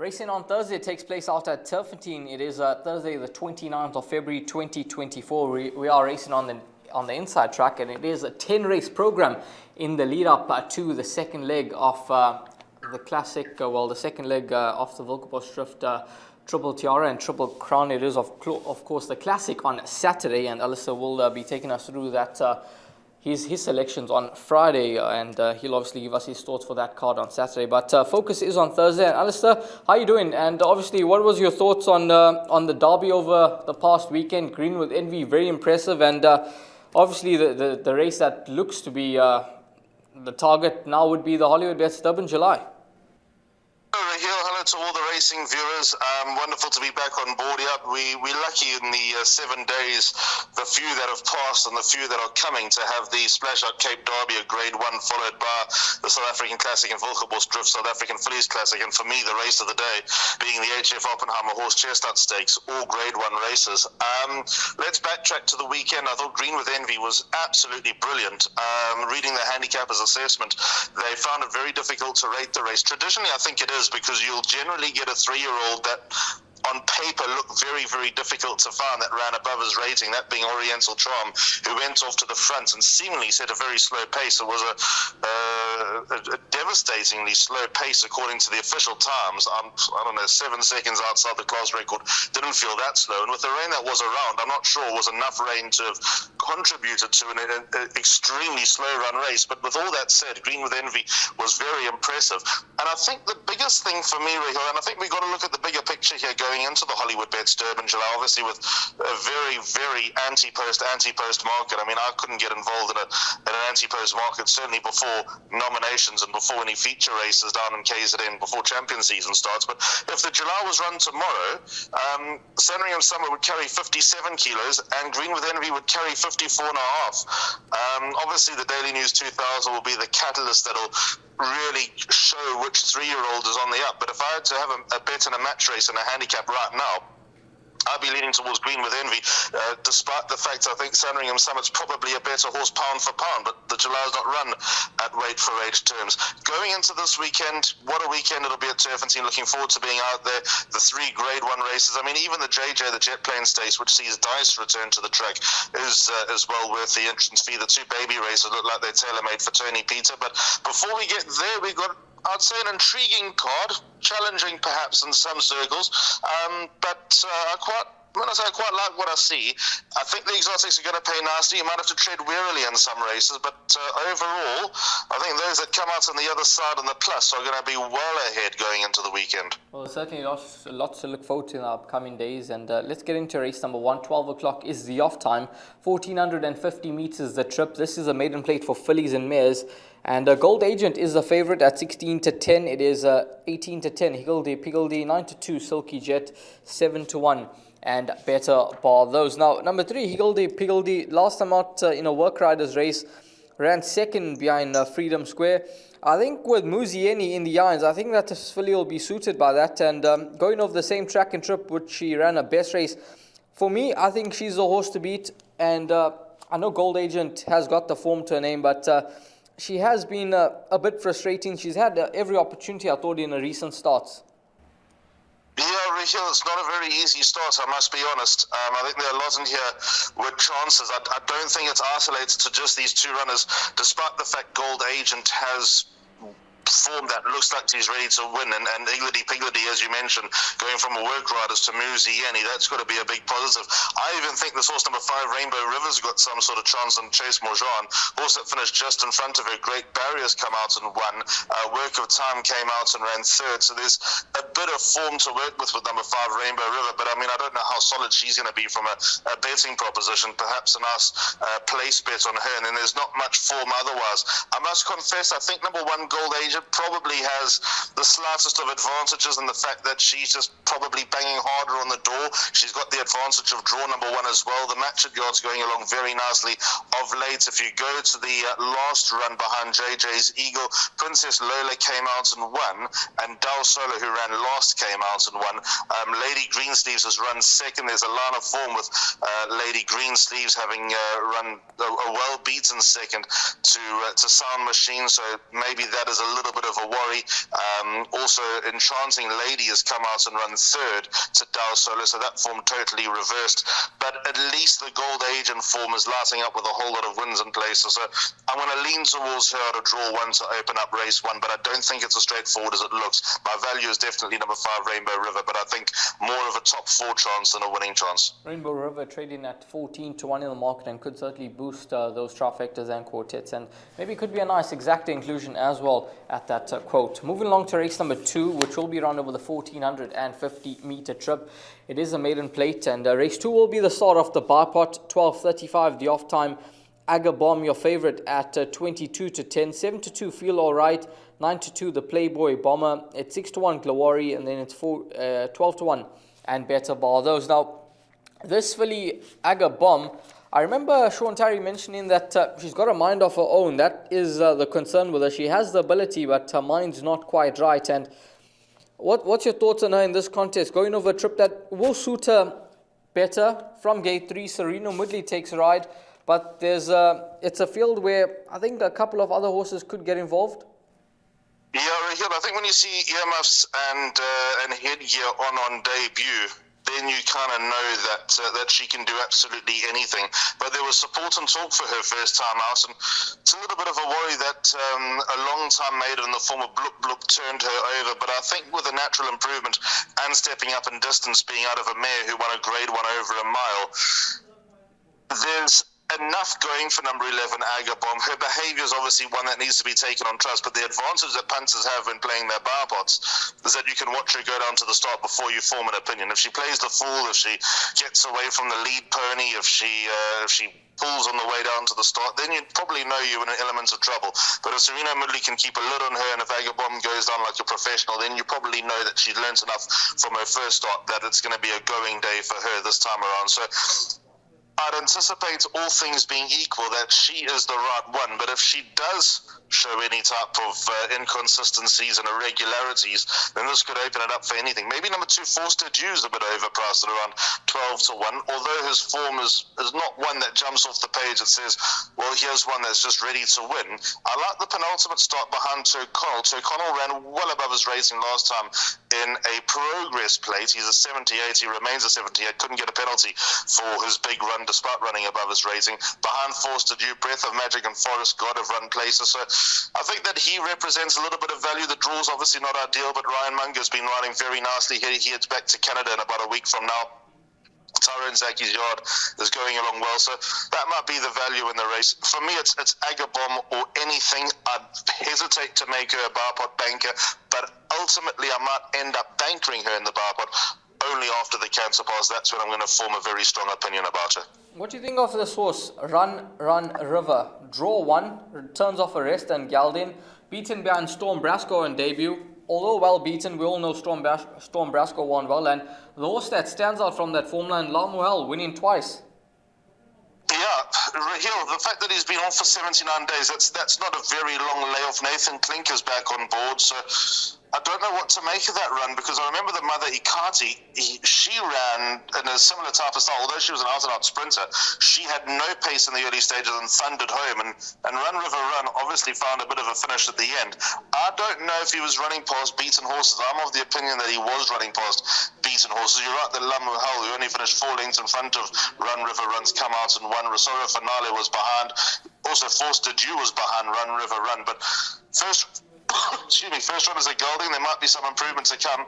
Racing on Thursday takes place out at Turffontein. It is Thursday, the 29th of February 2024. We are racing on the inside track, and it is a 10-race program in the lead-up to the second leg of the classic, the second leg of the Wilcox Drift Triple Tiara and Triple Crown. It is, of course, the classic on Saturday, and Alistair will be taking us through that. His selections on Friday, and he'll obviously give us his thoughts for that card on Saturday. But focus is on Thursday. And Alistair, how are you doing? And obviously, what was your thoughts on the derby over the past weekend? Green with Envy, very impressive, and obviously the race that looks to be the target now would be the Hollywoodbets Durbanville July. Hello to all the racing viewers. Wonderful to be back on board here. We're lucky in the 7 days, the few that have passed and the few that are coming, to have the Splash Out Cape Derby, a Grade 1, followed by the South African Classic and Wilcox Drift South African Fillies Classic, and for me the race of the day being the HF Oppenheimer Horse Chestnut Stakes, all Grade 1 races. Let's backtrack to the weekend. I thought Green with Envy was absolutely brilliant. Reading the handicappers' assessment, they found it very difficult to rate the race. Traditionally, I think it is, because you'll generally get a 3-year-old that on paper looked very, very difficult to find, that ran above his rating, that being Oriental Charm, who went off to the front and seemingly set a very slow pace. It was a devastatingly slow pace according to the official times. I don't know, 7 seconds outside the class record. Didn't feel that slow. And with the rain that was around, I'm not sure it was enough rain to have contributed to an extremely slow run race. But with all that said, Green with Envy was very impressive. And I think the biggest thing for me, Rahil, and I think we've got to look at the bigger picture here going into the Hollywoodbets Durbanville, obviously with a very, very anti-post market. I mean, I couldn't get involved in an anti-post market, certainly before nominations and before any feature races down in KZN, before champion season starts. But if the July was run tomorrow, Sandringham Summer would carry 57 kilos and Green with Envy would carry 54.5. Obviously, the Daily News 2000 will be the catalyst that'll really show which 3-year-old is on the up. But if I had to have a bet in a match race and a handicap right now, I'd be leaning towards Green with Envy, despite the fact I think Sandringham Summit's probably a better horse pound for pound, but the July's not run at weight for age terms. Going into this weekend, what a weekend it'll be at Turffontein. Looking forward to being out there. The 3 Grade 1 races. I mean, even the JJ, the Jet Plane Stakes, which sees Dice return to the track, is well worth the entrance fee. The 2 baby races look like they're tailor-made for Tony Peter. But before we get there, we've got, I'd say, an intriguing card, challenging perhaps in some circles, but I quite like what I see. I think the exotics are going to pay nicely. You might have to tread warily in some races, but overall, I think those that come out on the other side on the plus are going to be well ahead going into the weekend. Well, certainly lots to look forward to in the upcoming days, and let's get into race number 1. 12 o'clock is the off time. 1,450 meters the trip. This is a maiden plate for fillies and mares. And Gold Agent is the favorite at 16-10. It is 18-10. Higgledy, 9-2. Silky Jet, 7-1. And better bar those. Now, number 3, Higgledy, last time out in a work riders race, ran second behind Freedom Square. I think with Muzieni in the irons, I think that this filly will be suited by that. And going over the same track and trip, which she ran a best race, for me, I think she's the horse to beat. And I know Gold Agent has got the form to her name, but she has been a bit frustrating. She's had every opportunity, I thought, in her recent starts. Yeah, Rahil, it's not a very easy start, I must be honest. I think there are a lot in here with chances. I don't think it's isolated to just these 2 runners, despite the fact Gold Agent has form that looks like he's ready to win, and Higgledy, as you mentioned, going from a work riders to Muzieni, that's got to be a big positive. I even think this horse number 5, Rainbow River's got some sort of chance on Chase Morjan. Horse that finished just in front of her. Great Barriers come out and won. Work of Time came out and ran 3rd, so there's a bit of form to work with number 5, Rainbow River, but I mean, I don't know how solid she's going to be from a betting proposition. Perhaps a nice place bet on her, and then there's not much form otherwise. I must confess, I think number 1, Gold Agent, probably has the slightest of advantages in the fact that she's just probably banging harder on the door. She's got the advantage of draw number 1 as well. The match at yard's going along very nicely of late. If you go to the last run behind JJ's Eagle, Princess Lola came out and won, and Dal Solo, who ran last, came out and won. Lady Greensleeves has run second. There's a line of form with Lady Greensleeves having run a well-beaten second to Sound Machine, so maybe that is a little bit of a worry. Also, Enchanting Lady has come out and run third to Dow Solo, so that form totally reversed. But at least the Gold Agent form is lighting up with a whole lot of wins in places. So I'm going to lean towards her to draw one to open up race one, but I don't think it's as straightforward as it looks. My value is definitely number 5, Rainbow River, but I think more of a top 4 chance than a winning chance. Rainbow River trading at 14 to 1 in the market and could certainly boost those trifectas and quartets, and maybe could be a nice exact inclusion as well at that quote. Moving along to race number 2, which will be run over the 1450 meter trip. It is a maiden plate, and race 2 will be the start of the bipot. 12:35 the off time. Aga Bomb, your favorite, at 22 to 10. 7 to 2 Feel Alright. 9 to 2 the Playboy Bomber. It's 6 to 1 Glory, and then it's 12 to 1 and Better Bar. Those now. This filly, Aga Bomb, I remember Sean Terry mentioning that she's got a mind of her own. That is the concern with her. She has the ability, but her mind's not quite right. And what's your thoughts on her in this contest? Going over a trip that will suit her better. From gate 3, Serena Moodley takes a ride. But it's a field where I think a couple of other horses could get involved. Yeah, Raheel, I think when you see earmuffs and headgear on debut, then you kind of know that she can do absolutely anything. But there was support and talk for her first time out, and it's a little bit of a worry that a long-time maiden in the form of Bloop Bloop turned her over. But I think with a natural improvement and stepping up in distance, being out of a mare who won a grade 1 over a mile, there's enough going for number 11, Aga Bomb. Her behaviour is obviously one that needs to be taken on trust, but the advantage that punters have when playing their bar pots is that you can watch her go down to the start before you form an opinion. If she plays the fool, if she gets away from the lead pony, if she pulls on the way down to the start, then you'd probably know you're in an element of trouble. But if Serena Moodley can keep a lid on her, and if Aga Bomb goes down like a professional, then you probably know that she's learnt enough from her first start that it's going to be a going day for her this time around. So I'd anticipate, all things being equal, that she is the right one. But if she does show any type of inconsistencies and irregularities, then this could open it up for anything. Maybe number 2, Forster Dew's a bit overpriced at around 12 to 1, although his form is not one that jumps off the page that says, well, here's one that's just ready to win. I like the penultimate start behind Turconnell. Turconnell ran well above his rating last time in a progress plate. He's a 78, he remains a 78, couldn't get a penalty for his big run despite running above his rating. Behind Forster Dew, Breath of Magic and Forest God have run places, so I think that he represents a little bit of value. The draw's obviously not ideal, but Ryan Munger's been riding very nicely. He heads back to Canada in about a week from now. Tyrone Zaki's yard is going along well, so that might be the value in the race. For me, it's Aga Bomb or anything. I'd hesitate to make her a bar pot banker, but ultimately I might end up bankering her in the bar pot only after the cancer pass. That's when I'm going to form a very strong opinion about her. What do you think of this horse, Run River? Draw 1, returns off a rest and Galdin, beaten behind Storm Brasco on debut. Although well beaten, we all know Storm Brasco won well, and the horse that stands out from that form line, Lamuel, winning twice. Yeah, Raheel, the fact that he's been off for 79 days, that's not a very long layoff. Nathan Klinker's back on board, so I don't know what to make of that run, because I remember the mother, Ikati, she ran in a similar type of style. Although she was an out-and-out sprinter, she had no pace in the early stages and thundered home. And Run River Run obviously found a bit of a finish at the end. I don't know if he was running past beaten horses. I'm of the opinion that he was running past beaten horses. You're right that Lamuel, who only finished 4 lengths in front of Run River Run's come out and won. Rosoro Finale was behind. Also, Forster Dew was behind Run River Run. But first run is a Golding. There might be some improvement to come,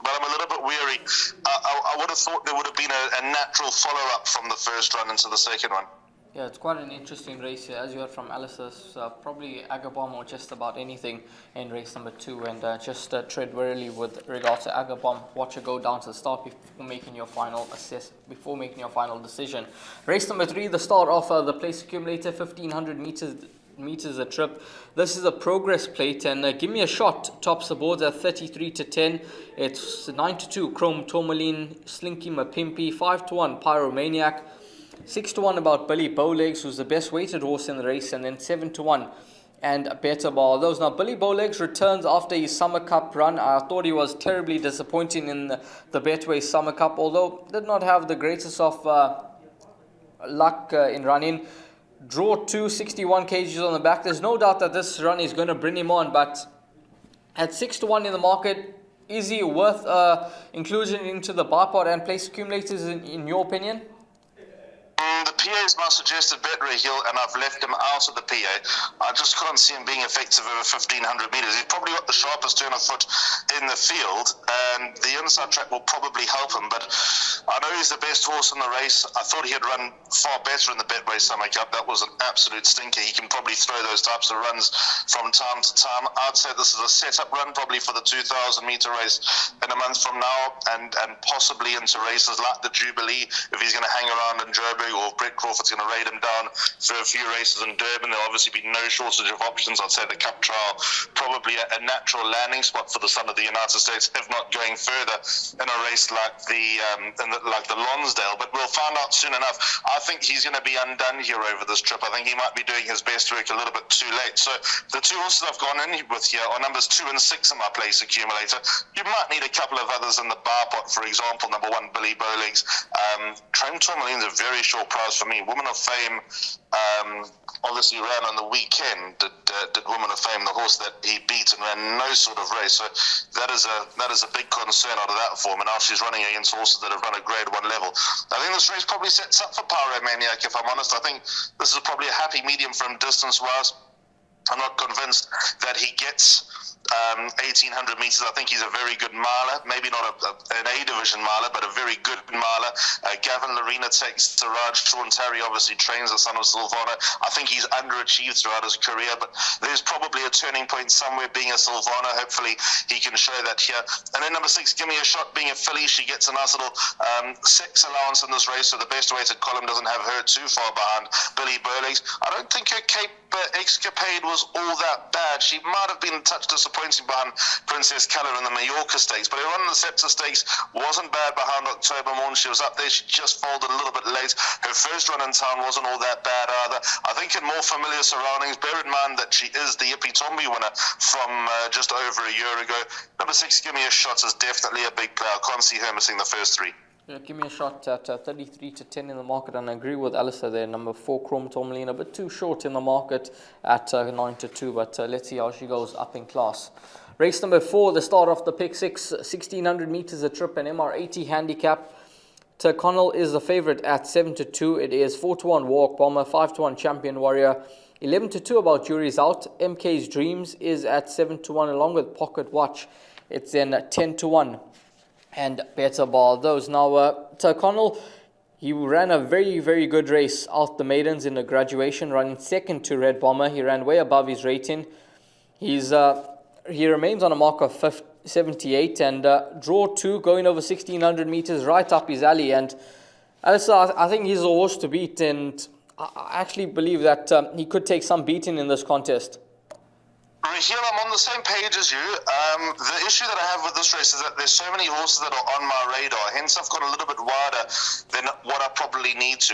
but I'm a little bit weary. I would have thought there would have been a natural follow-up from the first run into the second one. Yeah, it's quite an interesting race here. As you heard from Alice, probably Aga Bomb or just about anything in race number 2, and just tread warily with regards to Aga Bomb. Watch her go down to the start before making your final decision. Race number 3, the start of the place accumulator, 1500 meters a trip. This is a progress plate, and give me a shot tops the boards at 33 to 10. It's 9 to 2 Chrome Tourmaline, Slinky Mapimpi, 5 to 1 Pyromaniac, 6 to 1 about Billy Bowlegs, who's the best weighted horse in the race, and then 7 to 1 and Better Bar. Those now, Billy Bowlegs returns after his Summer Cup run. I thought he was terribly disappointing in the Betway Summer Cup, although did not have the greatest of luck in running. Draw 2, 61 kgs on the back. There's no doubt that this run is going to bring him on, but at 6 to 1 in the market, is he worth inclusion into the buy pot and place accumulators in your opinion? The PA is my suggested bet, Raheel, and I've left him out of the PA. I just can't see him being effective over 1,500 metres. He's probably got the sharpest turn of foot in the field, and the inside track will probably help him. But I know he's the best horse in the race. I thought he had run far better in the Betway Summer Cup. That was an absolute stinker. He can probably throw those types of runs from time to time. I'd say this is a setup run, probably for the 2,000-metre race in a month from now, and possibly into races like the Jubilee, if he's going to hang around in Joburg, or Brett Crawford's going to raid him down for a few races in Durban. There'll obviously be no shortage of options. I'd say the Cup Trial probably a natural landing spot for the son of the United States, if not going further in a race like the Lonsdale. But we'll find out soon enough. I think he's going to be undone here over this trip. I think he might be doing his best work a little bit too late. So the two horses I've gone in with here are numbers 2 and 6 in my place accumulator. You might need a couple of others in the bar pot. For example, number 1, Billy Bowlegs. Trent Tourmaline's a very short prize for me. Woman of Fame obviously ran on the weekend. Did Woman of Fame, the horse that he beat, and ran no sort of race. So that is a big concern out of that form. And now she's running against horses that have run a Grade 1 level. I think this race probably sets up for Pyromaniac, if I'm honest. I think this is probably a happy medium for him distance-wise. I'm not convinced that he gets 1,800 metres. I think he's a very good miler, maybe not an A division miler, but a very good miler. Gavin Larena takes the ride. Sean Terry obviously trains the son of Silvano. I think he's underachieved throughout his career, but there's probably a turning point somewhere being a Silvano. Hopefully he can show that here. And then number 6, Give Me a Shot, being a filly. She gets a nice little 6 allowance in this race, so the best weighted column doesn't have her too far behind Billy Bowlegs. I don't think her Cape Escapade was all that bad. She might have been a touch disappointing behind Princess Keller in the Mallorca Stakes, but her run in the Scepter Stakes wasn't bad behind October Morn. She was up there. She just folded a little bit late. Her first run in town wasn't all that bad either. I think in more familiar surroundings, bear in mind that she is the Ippy Tombi winner from just over a year ago. Number 6, Give Me a Shot, is definitely a big player. I can't see her missing the first 3. Yeah, Give Me a Shot at 33 to 10 in the market, and I agree with Alistair there. Number 4, Chrome Tourmaline, a bit too short in the market at 9 to 2, but let's see how she goes up in class. Race number 4, the start of the pick 6, 1,600 meters a trip, an MR80 handicap. Tyrconnell is the favorite at 7 to 2. It is 4 to 1 Walk Bomber, 5 to 1 Champion Warrior, 11 to 2 About Jury's Out. MK's Dreams is at 7 to 1, along with Pocket Watch. It's then 10 to 1. And Better Ball those. Now, Tyrconnell, he ran a very, very good race out the maidens in the graduation, running second to Red Bomber. He ran way above his rating. He remains on a mark of 78, and draw 2, going over 1,600 meters, right up his alley. And Alistair, I think he's a horse to beat, and I actually believe that he could take some beating in this contest. Raheel, I'm on the same page as you. The issue that I have with this race is that there's so many horses that are on my radar, hence I've gone a little bit wider than what I probably need to.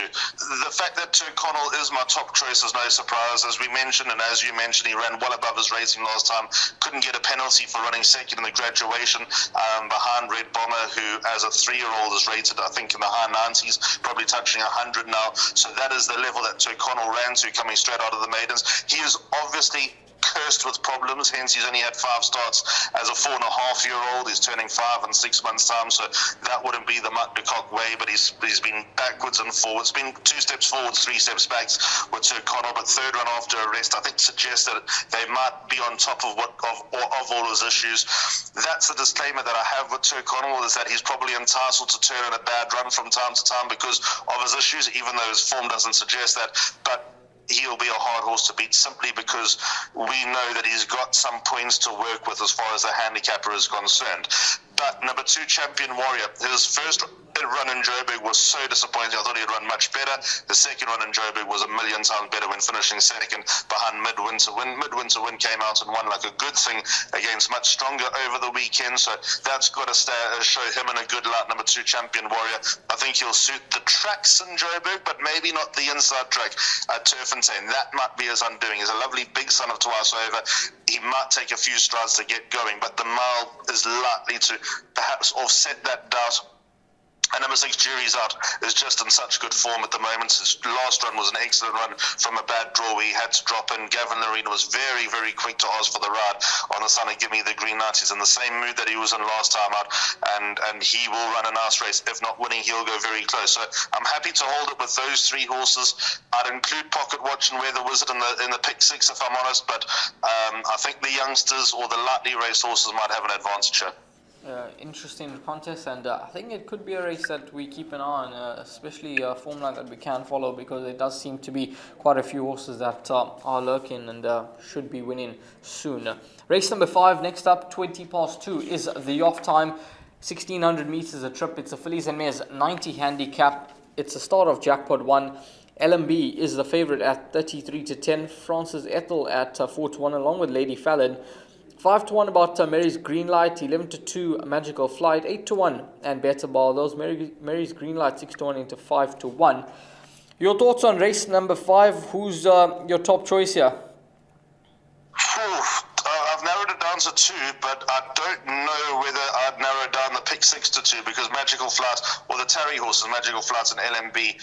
The fact that Tyrconnell is my top choice is no surprise. As we mentioned, and as you mentioned, he ran well above his rating last time, couldn't get a penalty for running second in the graduation behind Red Bomber, who as a 3-year-old is rated, I think, in the high 90s, probably touching 100 now. So that is the level that Tyrconnell ran to coming straight out of the maidens. He is obviously cursed with problems, hence he's only had 5 starts as a 4.5-year-old. He's turning 5 in 6 months' time, so that wouldn't be the Mutt de Kock way, but he's been backwards and forwards, been 2 steps forwards, 3 steps back with Tyrconnell, but third run after arrest, I think, suggests that they might be on top of all his issues. That's the disclaimer that I have with Tyrconnell, is that he's probably entitled to turn in a bad run from time to time because of his issues, even though his form doesn't suggest that. But he'll be a hard horse to beat simply because we know that he's got some points to work with as far as the handicapper is concerned. But number 2, Champion Warrior, his first run in Joburg was so disappointing. I thought he'd run much better. The second run in Joburg was a million times better when finishing second behind Midwinter Win. Midwinter Win came out and won like a good thing against much stronger over the weekend, so that's got to show him in a good light. Number 2, Champion Warrior. I think he'll suit the tracks in Joburg, but maybe not the inside track at Turffontein. That might be his undoing. He's a lovely big son of Twice Over. He might take a few strides to get going, but the mile is likely to perhaps offset that doubt And number 6, Jury's Out, is just in such good form at the moment. His last run was an excellent run from a bad draw where he had to drop in. Gavin Lorena was very, very quick to ask for the ride on the Sun and give me the green light. He's in the same mood that he was in last time out, and he will run a nice race. If not winning, he'll go very close. So I'm happy to hold it with those 3 horses. I'd include Pocket Watch and Wear the Wizard in the pick 6, if I'm honest, but I think the youngsters or the lightly raced horses might have an advantage here. Interesting contest, and I think it could be a race that we keep an eye on, especially a formula that we can follow, because there does seem to be quite a few horses that are lurking and should be winning soon. Race number 5, next up, 2:20 is the off time. 1600 meters a trip. It's a fillies and mares 90 handicap. It's a start of jackpot 1. LMB is the favorite at 33-10. Francis Ethel at 4-1, along with Lady Fallon. 5-1 about Mary's Green Light, 11-2 Magical Flight, 8-1 and Better Ball. Those Mary's Green Light 6-1 into 5-1. Your thoughts on race number 5? Who's your top choice here? I've narrowed it down to 2, but I don't know whether I'd narrow down the pick 6 to 2, because Magical Flight, or the Tarry horses, Magical Flight and LMB,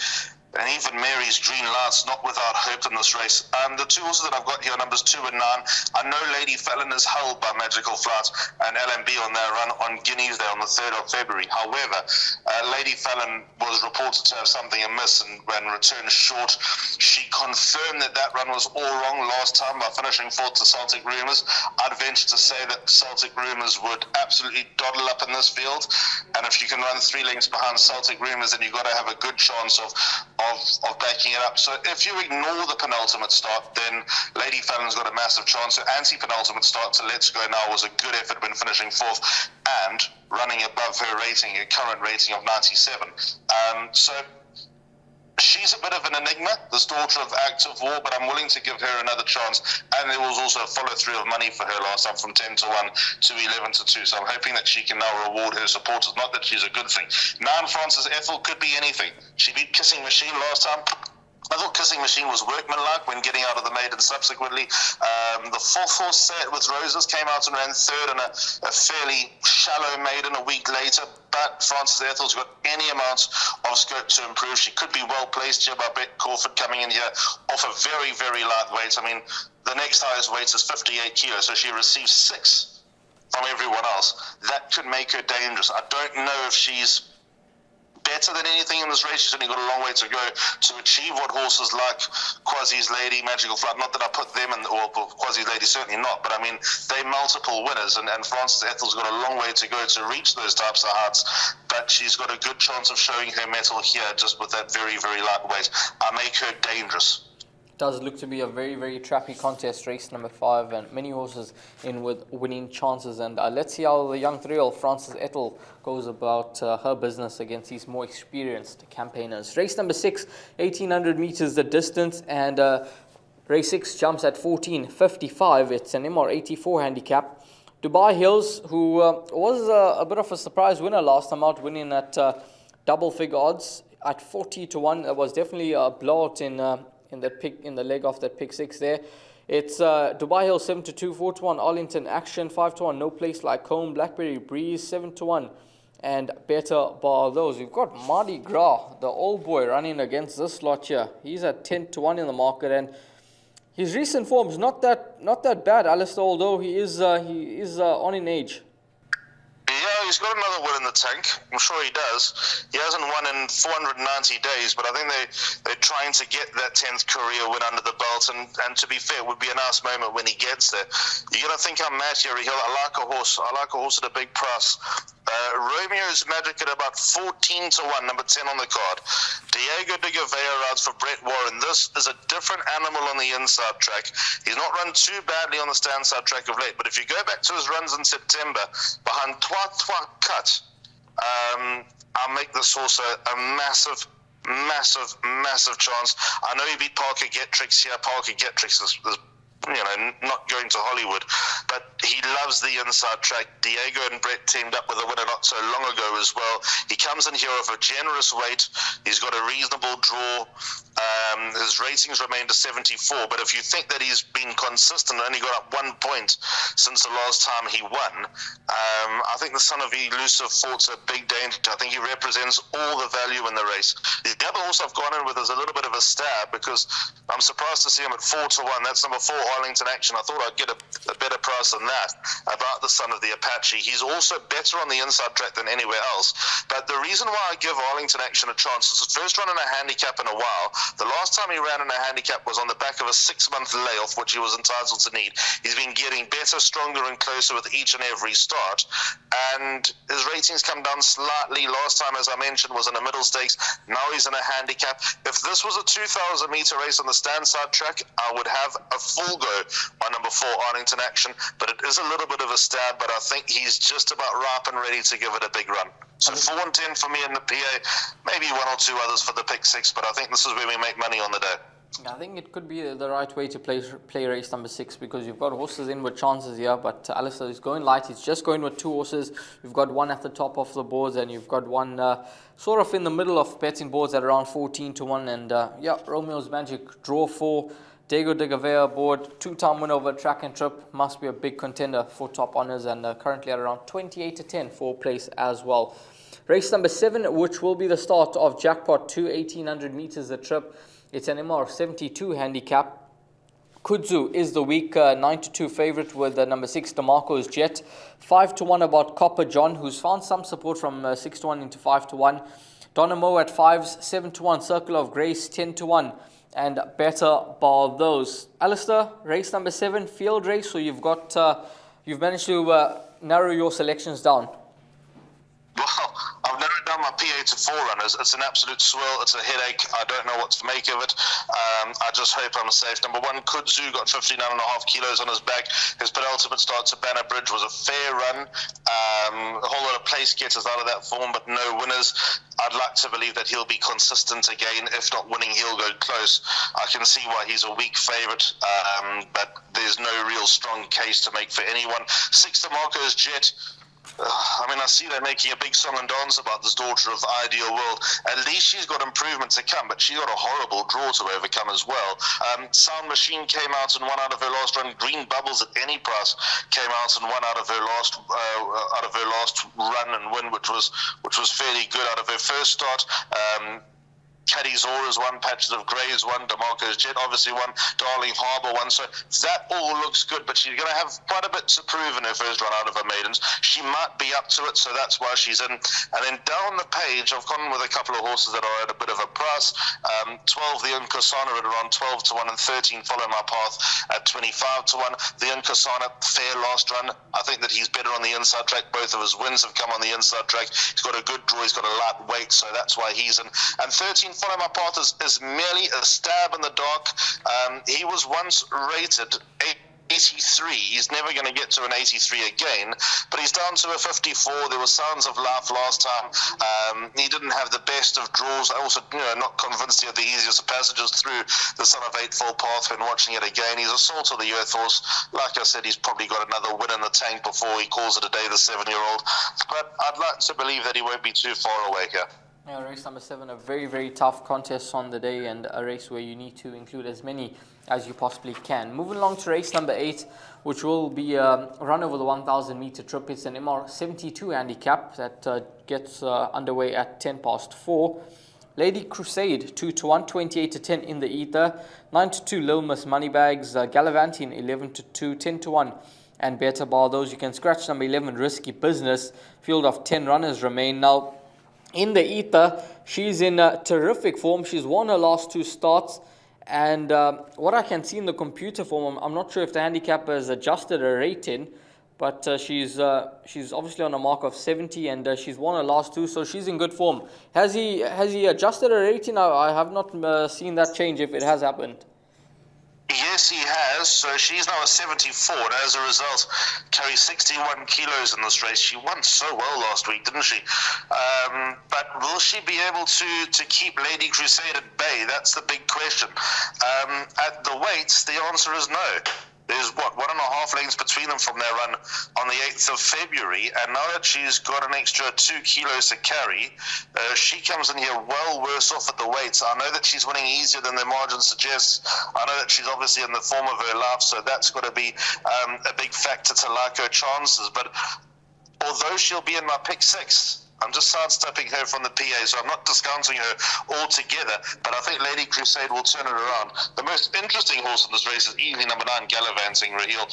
and even Mary's Green Light's not without hope in this race. The 2 horses that I've got here, numbers 2 and 9. I know Lady Fallon is held by Magical Flight and LMB on their run on Guineas Day on the 3rd of February. However, Lady Fallon was reported to have something amiss and returned short. She confirmed that run was all wrong last time by finishing 4th to Celtic Rumours. I'd venture to say that Celtic Rumours would absolutely doddle up in this field, and if you can run 3 lengths behind Celtic Rumours, then you've got to have a good chance of backing it up. So if you ignore the penultimate start, then Lady Fallon's got a massive chance. So anti-penultimate start to Let's Go Now was a good effort when finishing 4th and running above her rating, her current rating of 97. So she's a bit of an enigma, this daughter of active war, but I'm willing to give her another chance. And there was also a follow-through of money for her last time from 10-1 to 11-2. So I'm hoping that she can now reward her supporters. Not that she's a good thing. 9 Francis Ethel could be anything. She beat Kissing Machine last time. I thought Kissing Machine was workmanlike when getting out of the maiden subsequently. The 4th horse, Say It With Roses, came out and ran 3rd in a fairly shallow maiden a week later. But Francis Ethel's got any amount of scope to improve. She could be well placed here by Brett Crawford coming in here off a very, very light weight. I mean, the next highest weight is 58 kilos, so she receives 6 from everyone else. That could make her dangerous. I don't know if she's better than anything in this race. She's only got a long way to go to achieve what horses like Quasi's Lady, Magical Flight, not that I put them in, or Quasi's Lady certainly not, but I mean, they're multiple winners, and Francis Ethel's got a long way to go to reach those types of heights, but she's got a good chance of showing her mettle here just with that very, very light weight. I make her dangerous. Does look to be a very, very trappy contest, race number 5, and many horses in with winning chances. And let's see how the young 3-year-old Francis Ethel goes about her business against these more experienced campaigners. Race number 6, 1800 meters the distance, and race 6 jumps at 14.55. It's an MR84 handicap. Dubai Hills, who was a bit of a surprise winner last time out, winning at double figure odds at 40-1. It was definitely a blowout in that pick, in the leg off that pick 6 there. It's Dubai Hill 7-2, 4-1 Arlington Action, 5-1 No Place Like Home, Blackberry Breeze 7-1, and Better Bar Those. We've got Mardi Gras, the old boy, running against this lot here. He's at 10-1 in the market, and his recent form's not that bad, Alistair, although he is on in age. Yeah, he's got another win in the tank. I'm sure he does. He hasn't won in 490 days, but I think they're trying to get that 10th career win under the belt, and to be fair, it would be a nice moment when he gets there. You're going to think I'm mad here, Hill. I like a horse at a big price. Romeo's Magic at about 14-1, number 10 on the card. Diego de Gavea rides for Brett Warren. This is a different animal on the inside track. He's not run too badly on the stand side track of late, but if you go back to his runs in September behind Twa Cut, I'll make this horse a massive chance. I know he beat Parker Gettrix here. Parker Gettrix is not going to Hollywood, but he loves the inside track. Diego and Brett teamed up with a winner not so long ago as well. He comes in here off a generous weight. He's got a reasonable draw, His ratings remained a 74, but if you think that he's been consistent, only got up 1 point since the last time he won, I think the son of Elusive Fort's a big danger. I think he represents all the value in the race. The other horse I've gone in with is a little bit of a stab, because I'm surprised to see him at 4-1. That's number 4, Arlington Action. I thought I'd get a better price than that about the son of the Apache. He's also better on the inside track than anywhere else. But the reason why I give Arlington Action a chance is his first run in a handicap in a while. The last time he ran in a handicap was on the back of a 6-month layoff, which he was entitled to need. He's been getting better, stronger and closer with each and every start, and his ratings come down slightly. Last time, as I mentioned, was in a middle stakes. Now he's in a handicap. If this was a 2,000 meter race on the stand side track, I would have a full go on number 4, Arlington Action, but it is a little bit of a stab, but I think he's just about ripe and ready to give it a big run. So 4 and 10 for me in the PA, maybe 1 or 2 others for the pick 6, but I think this is where we make money on the day. I think it could be the right way to play race number 6, because you've got horses in with chances here, but Alistair is going light. He's just going with 2 horses. You've got one at the top of the boards, and you've got one sort of in the middle of betting boards at around 14-1. And Romeo's Magic, draw 4. Diego de Gavea aboard, 2-time winner over track and trip, must be a big contender for top honours, and currently at around 28-10 for place as well. Race number 7, which will be the start of Jackpot 2, 1,800 metres a trip. It's an MR 72 handicap. Kudzu is the week 9-2 favourite with number 6, DeMarco's Jet. 5-1 about Copper John, who's found some support from 6-1 into 5-1. Donamo at 5s, 7-1 Circle of Grace, 10-1. And Better Bar Those. Alistair, race number 7, field race. So you've managed to narrow your selections down. Well, I've narrowed down my PA to 4 runners. It's an absolute swirl. It's a headache. I don't know what to make of it. I just hope I'm safe. Number 1, Kudzu, got 59.5 kilos on his back. His penultimate start to Banner Bridge was a fair run. A whole lot of place getters out of that form, but no winners. I'd like to believe that he'll be consistent again. If not winning, he'll go close. I can see why he's a weak favourite, but there's no real strong case to make for anyone. 6, DeMarco's Jet. I see they're making a big song and dance about this daughter of the ideal world. At least she's got improvement to come, but she's got a horrible draw to overcome as well. Sound Machine came out and won out of her last run. Green Bubbles at any price came out and won out of her last run and win, which was fairly good out of her first start. Caddy's Aura's won, Patches of Grey's won, DeMarco's Jet obviously won, Darling Harbour won. So that all looks good, but she's going to have quite a bit to prove in her first run out of her maidens. She might be up to it, so that's why she's in. And then down the page, I've gone with a couple of horses that are at a bit of a price. 12, the Nkosana at around 12-1, and 13, Follow My Path at 25-1. The Nkosana, fair last run. I think that he's better on the inside track. Both of his wins have come on the inside track. He's got a good draw. He's got a light weight, so that's why he's in. And 13, Follow My Path is merely a stab in the dark. He was once rated 83. He's never going to get to an 83 again, but he's down to a 54. There were sounds of life last time. He didn't have the best of draws. I also, not convinced he had the easiest of passages through the Son of Eightfold Path when watching it again. He's a salt of the earth horse. Like I said, he's probably got another win in the tank before he calls it a day, the 7-year-old. But I'd like to believe that he won't be too far away here. Yeah, race number 7, a very, very tough contest on the day, and a race where you need to include as many as you possibly can. Moving along to race number 8, which will be a run over the 1,000 meter trip. It's an MR 72 handicap that gets underway at 4:10. Lady Crusade 2-1, 28-10 in the ether. 9-2 Lil Miss Moneybags, Gallivanting 11-2, 10-1. And Better Bar Those. You can scratch number 11, Risky Business. Field of 10 runners remain. Now, in the ether, she's in terrific form. She's won her last 2 starts. And what I can see in the computer form, I'm not sure if the handicapper has adjusted her rating, but she's obviously on a mark of 70, and she's won her last 2, so she's in good form. Has he adjusted her rating? I have not seen that change, if it has happened. Yes, he has. So she's now a 74, and as a result, carries 61 kilos in this race. She won so well last week, didn't she? But will she be able to keep Lady Crusade at bay? That's the big question. At the weights, the answer is no. There's 1.5 lengths between them from their run on the 8th of February, and now that she's got an extra 2 kilos to carry, she comes in here well worse off at the weights. I know that she's winning easier than their margin suggests. I know that she's obviously in the form of her life, so that's got to be a big factor to like her chances. But although she'll be in my pick 6, I'm just sidestepping her from the PA, so I'm not discounting her altogether, but I think Lady Crusade will turn it around. The most interesting horse in this race is easily number 9, Gallivanting Raheel.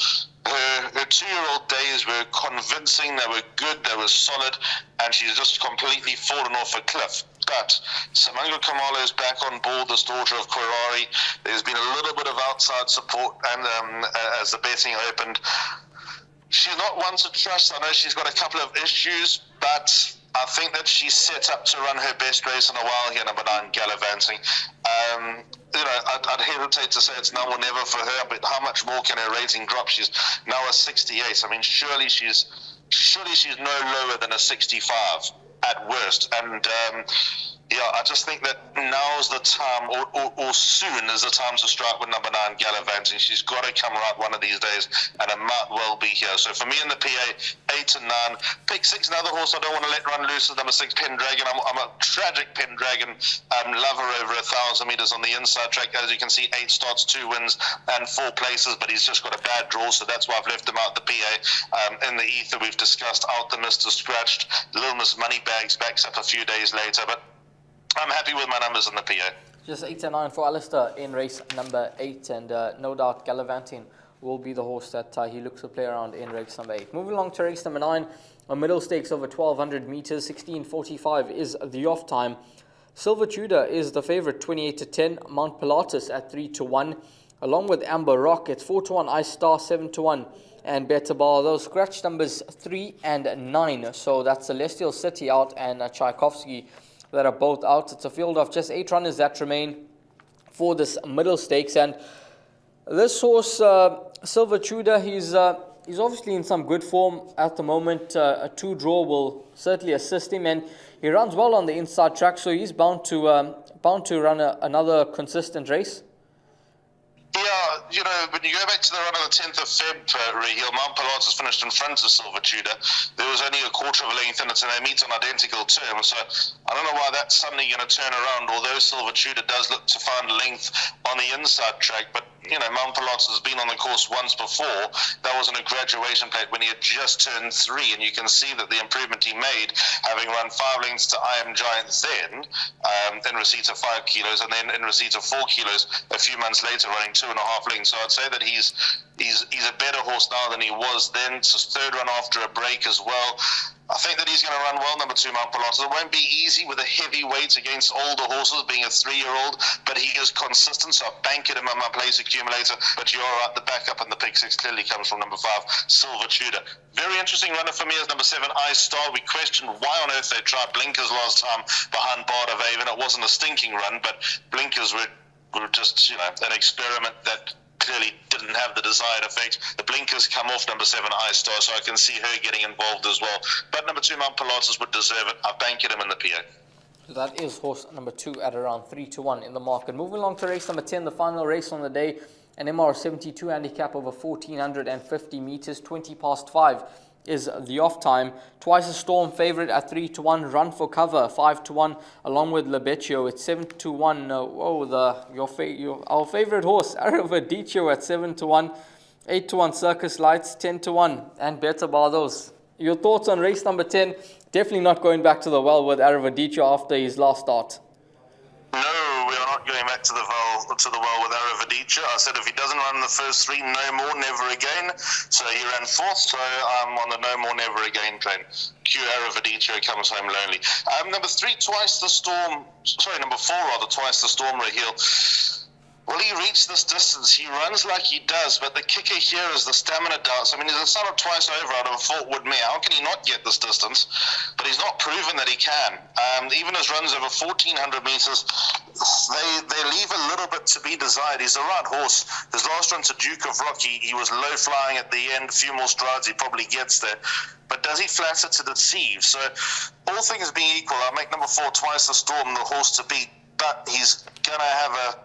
Her 2-year-old days were convincing, they were good, they were solid, and she's just completely fallen off a cliff. But Samango Kamalo is back on board, this daughter of Korari. There's been a little bit of outside support, and as the betting opened, she's not one to trust. I know she's got a couple of issues, but I think that she's set up to run her best race in a while here, number 9, Gallivanting. I'd hesitate to say it's now or never for her, but how much more can her rating drop? She's now a 68. I mean, surely she's no lower than a 65 at worst. And I just think that now's the time, or soon is the time to strike with number 9, Gallivanting. She's got to come right one of these days, and it might well be here. So for me in the PA, 8 and 9. Pick 6, another horse I don't want to let run loose is number 6, Pendragon. I'm a tragic Pendragon lover over 1,000 metres on the inside track. As you can see, 8 starts, 2 wins, and 4 places, but he's just got a bad draw, so that's why I've left him out the PA. In the ether, we've discussed out the Mr. Scratched. Little Miss Moneybags backs up a few days later, but I'm happy with my numbers in the PA. Just 8 and 9 for Alistair in race number 8, and no doubt Gallivanting will be the horse that he looks to play around in race number 8. Moving along to race number 9, a middle stakes over 1,200 meters, 16:45 is the off time. Silver Tudor is the favorite, 28-10. Mount Pilatus at 3-1, along with Amber Rock at 4-1. Ice Star 7-1, and Better Bar. Those scratch numbers 3 and 9. So that's Celestial City out and Tchaikovsky that are both out. It's a field of just 8 runners that remain for this middle stakes, and this horse, Silver Tudor, he's obviously in some good form at the moment. A 2 draw will certainly assist him, and he runs well on the inside track, so he's bound to run another consistent race. Yeah, when you go back to the run of the 10th of Feb, Raheel, Mount Pilatus finished in front of Silver Tudor. There was only a quarter of a length in it, and they meet on identical terms. So I don't know why that's suddenly going to turn around, although Silver Tudor does look to find length on the inside track. But, Mount Pilatus has been on the course once before. That was in a graduation plate when he had just turned 3, and you can see that the improvement he made, having run 5 lengths to I Am Giant then, in receipt of 5 kilos, and then in receipt of 4 kilos a few months later, running 2.5 lengths. So I'd say that he's a better horse now than he was then. It's his 3rd run after a break as well. I think that he's going to run well, number 2, Mount Pilatus. It won't be easy with a heavy weight against older horses, being a 3-year-old, but he is consistent, so I've banked him on my place accumulator. But you're right, the backup in the pick 6 clearly comes from number 5, Silver Tudor. Very interesting runner for me is number 7, Ice Star. We questioned why on earth they tried blinkers last time behind Bard of Avon. It wasn't a stinking run, but blinkers were just, an experiment that clearly didn't have the desired effect. The blinkers come off number 7, Ice Star, so I can see her getting involved as well. But number 2, Mount Pilatus would deserve it. I've banked him in the PA. So that is horse number 2 at around 3-1 in the market. Moving along to race number 10, the final race on the day, an MR72 handicap over 1,450 meters, 20:5 is the off time. Twice a Storm favorite at 3-1. Run for Cover 5-1, along with Lebeccio at 7-1. Our favorite horse Aravadicio at 7-1. 8-1 Circus Lights 10-1, and Better Bar. Those. Your thoughts on race number 10? Definitely not going back to the well with Aravadicio after his last start. No, we are not going back to the well with Aravadicio. I said if he doesn't run the first 3, no more, never again. So he ran 4th, so I'm on the no more, never again train. Q Aravadicio comes home lonely. Number 3, Twice the Storm. Sorry, number 4 rather, Twice the Storm, Raheel. Will he reach this distance? He runs like he does, but the kicker here is the stamina doubts. I mean, he's a son of Twice Over out of Fort Woodmere. How can he not get this distance? But he's not proven that he can. Even his runs over 1,400 meters, they leave a little bit to be desired. He's the right horse. His last run to Duke of Rock, he was low flying at the end. A few more strides, he probably gets there. But does he flatter to deceive? So, all things being equal, I'll make number 4, Twice the Storm, the horse to beat. But he's going to have a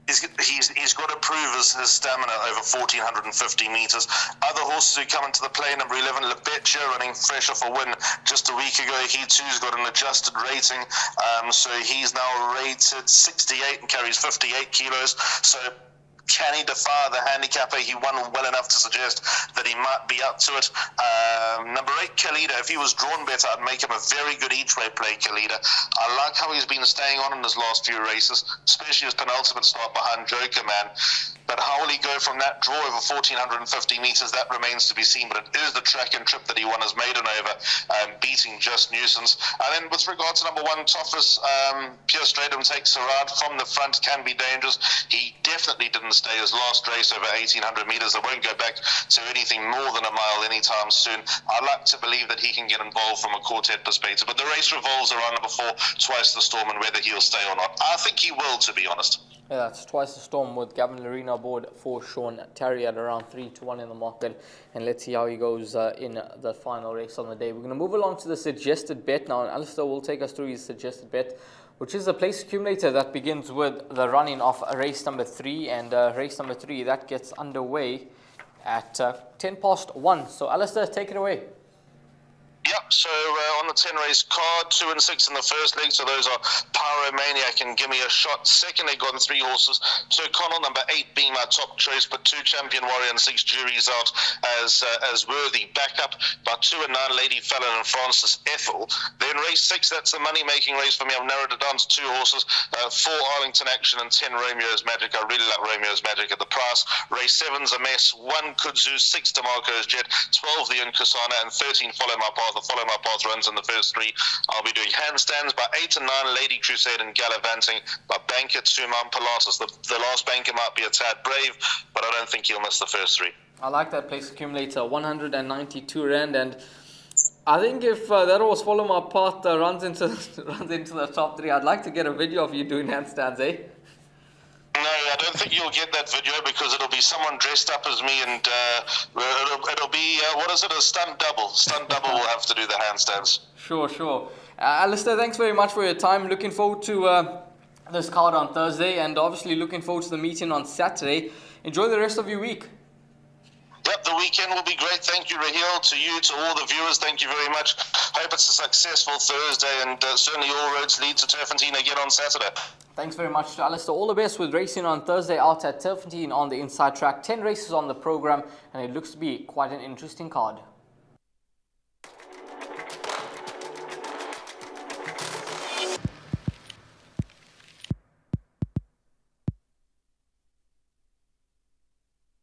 He's got to prove his stamina over 1,450 metres. Other horses who come into the play, number 11, Lebetcha, running fresh off a win just a week ago. He too's got an adjusted rating, so he's now rated 68 and carries 58 kilos. So can he defy the handicapper? He won well enough to suggest that he might be up to it. Number 8, Kalida, if he was drawn better, I'd make him a very good each-way play, Kalida. I like how he's been staying on in his last few races, especially his penultimate start behind Joker Man. But how will he go from that draw over 1,450 metres? That remains to be seen. But it is the track and trip that he won his maiden over, beating Just Nuisance. And then with regard to number 1, Toffus, Pure Stratum takes a ride from the front, can be dangerous. He definitely didn't stay his last race over 1,800 metres. They won't go back to anything more than a mile anytime soon. I like to believe that he can get involved from a quartet perspective. But the race revolves around number 4, Twice the Storm, and whether he'll stay or not. I think he will, to be honest. Yeah, that's Twice the Storm with Gavin Lorena aboard for Sean Terry at around 3-1 in the market. And let's see how he goes in the final race on the day. We're going to move along to the suggested bet now. And Alistair will take us through his suggested bet, which is a place accumulator that begins with the running of race number 3. And race number 3, that gets underway at 1:10 So Alistair, take it away. Yep, so on the 10 race card, 2 and 6 in the first leg, so those are Pyromaniac and Gimme a Shot. Second leg, got 3 horses, Turffontein, number 8 being my top choice, but 2 Champion Warrior and 6 Juries out as worthy backup, but 2 and 9 Lady Fallon and Francis Ethel. Then race 6, that's the money-making race for me. I've narrowed it down to 2 horses, 4 Arlington Action and 10 Romeo's Magic. I really like Romeo's Magic at the price. Race 7's a mess, 1 Kudzu, 6 DeMarco's Jet, 12 the Nkosana, and 13 Follow My Path. The Follow My Path runs in the first 3. I'll be doing handstands by 8 and 9 Lady Crusade and Gallivanting by Banker Suman Pilatus. The last banker might be a tad brave, but I don't think he'll miss the first 3. I like that place accumulator, 192 Rand, and I think if that horse Follow My Path runs into the top 3, I'd like to get a video of you doing handstands, eh? No, I don't think you'll get that video because it'll be someone dressed up as me, and it'll be, what is it, a stunt double. Stunt double will have to do the handstands. Sure. Alistair, thanks very much for your time. Looking forward to this card on Thursday, and obviously looking forward to the meeting on Saturday. Enjoy the rest of your week. Yep, the weekend will be great. Thank you, Raheel. To you, to all the viewers, thank you very much. Hope it's a successful Thursday, and certainly all roads lead to Turffontein again on Saturday. Thanks very much to Alistair. All the best with racing on Thursday out at Turffontein on the inside track. 10 races on the program, and it looks to be quite an interesting card.